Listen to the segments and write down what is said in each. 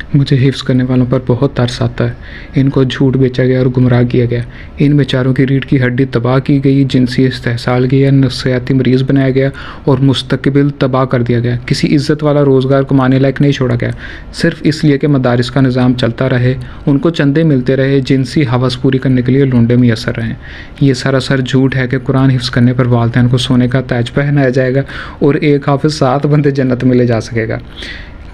मुझे हिफ्ज़ करने वालों पर बहुत तरस आता है। इनको झूठ बेचा गया और गुमराह किया गया। इन बेचारों की रीढ़ की हड्डी तबाह की गई, जिनसी इस्तेहसाल किया, नफसियाती मरीज़ बनाया गया और मुस्तकबिल तबाह कर दिया गया। किसी इज़्ज़त वाला रोज़गार कमाने लायक नहीं छोड़ा गया, सिर्फ इसलिए कि मदारिस का निज़ाम चलता रहे, उनको चंदे मिलते रहे, जिनसी हवस पूरी करने के लिए लुंडे मुयस्सर रहें। ये सरासर झूठ है कि कुरान हिफ्ज़ करने पर वालिदैन को सोने का ताज पहनाया जाएगा और एक हाफिज़ 7 बंदे जन्नत में ले जा सकेगा।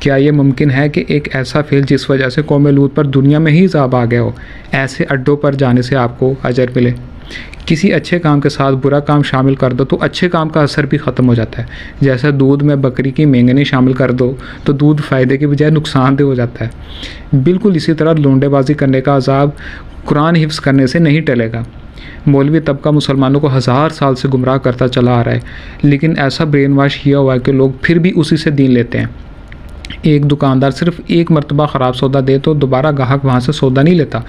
क्या ये मुमकिन है कि एक ऐसा फ़ेल जिस वजह से कौम लूत पर दुनिया में ही अज़ाब आ गया हो, ऐसे अड्डों पर जाने से आपको अजर मिले? किसी अच्छे काम के साथ बुरा काम शामिल कर दो तो अच्छे काम का असर भी ख़त्म हो जाता है। जैसे दूध में बकरी की मेंगनी शामिल कर दो तो दूध फ़ायदे के बजाय नुकसानदेह हो जाता है। बिल्कुल इसी तरह लोंडेबाजी करने का अज़ाब कुरान हिफ्ज़ करने से नहीं टलेगा। मौलवी तबका मुसलमानों को 1000 साल से गुमराह करता चला आ रहा है, लेकिन ऐसा ब्रेन वाश किया हुआ है कि लोग फिर भी उसी से दीन लेते हैं। एक दुकानदार सिर्फ एक मरतबा ख़राब सौदा दे तो दोबारा ग्राहक वहाँ से सौदा नहीं लेता,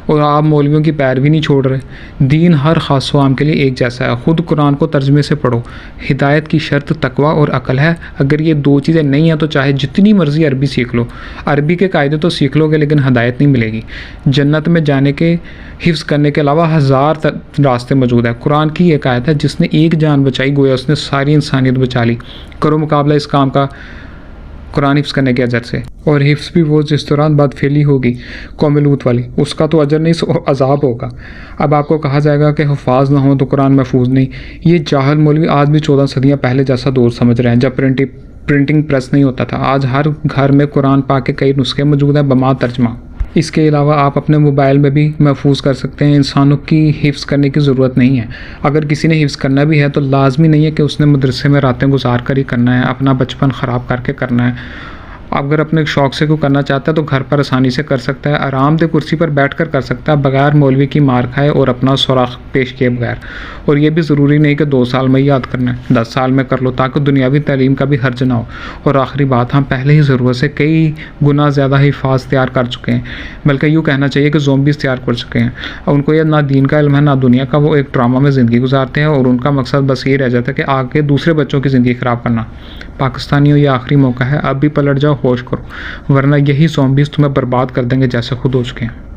और आप मौलवियों की पैरवी नहीं छोड़ रहे। दीन हर ख़ास आम के लिए एक जैसा है। ख़ुद कुरान को तर्जमे से पढ़ो। हिदायत की शर्त तकवा और अकल है। अगर ये दो चीज़ें नहीं हैं तो चाहे जितनी मर्ज़ी अरबी सीख लो, अरबी के कायदे तो सीख लोगे लेकिन हिदायत नहीं मिलेगी। जन्नत में जाने के हिफ्ज़ करने के अलावा 1000 रास्ते मौजूद है। कुरान की एक आयत है, जिसने एक जान बचाई गोया उसने सारी इंसानियत बचा ली। करो मुकाबला इस काम का कुरान हिफ्ज़ करने के अजर से। और हिफ्ज़ भी वो जिस दौरान बदफेली होगी कौम लूत वाली, उसका तो अजर नहीं अज़ाब होगा। अब आपको कहा जाएगा कि हुफ़ाज़ ना हो तो कुरान महफूज नहीं। ये जाहल मौलवी आज भी 14 सदियाँ पहले जैसा दौर समझ रहे हैं जब प्रिंटिंग प्रेस नहीं होता था। आज हर घर में कुरान पाक के कई नुस्खे मौजूद हैं बमा तर्जमा। इसके अलावा आप अपने मोबाइल में भी महफूज कर सकते हैं। इंसानों की हिफ्ज़ करने की ज़रूरत नहीं है। अगर किसी ने हिफ्ज़ करना भी है तो लाजमी नहीं है कि उसने मदरसे में रातें गुजार कर ही करना है, अपना बचपन ख़राब करके करना है। अगर अपने शौक़ से कोई करना चाहता है तो घर पर आसानी से कर सकता है, आरामदेह कुर्सी पर बैठ कर सकता है, बगैर मौलवी की मार खाए और अपना सुराख पेश किए बगैर। और ये भी ज़रूरी नहीं कि 2 साल में ही याद करना है, 10 साल में कर लो, ताकि दुनियावी तालीम का भी हर्ज ना हो। और आखिरी बात, हम पहले ही ज़रूरत से कई गुना ज़्यादा हिफ़ाज़ तैयार कर चुके हैं, बल्कि यूँ कहना चाहिए कि ज़ोंबीज़ तैयार कर चुके हैं। उनको यह ना दीन का इल्म है ना दुनिया का। वो एक ड्रामा में ज़िंदगी गुजारते हैं और उनका मकसद बस ये रह जाता है कि आगे दूसरे बच्चों की ज़िंदगी ख़राब करना। पाकिस्तानियों, ये आखिरी मौका है, अब भी पलट जाओ, होश करो, वरना यही ज़ॉम्बीज़ तुम्हें बर्बाद कर देंगे जैसे खुद हो चुके हैं।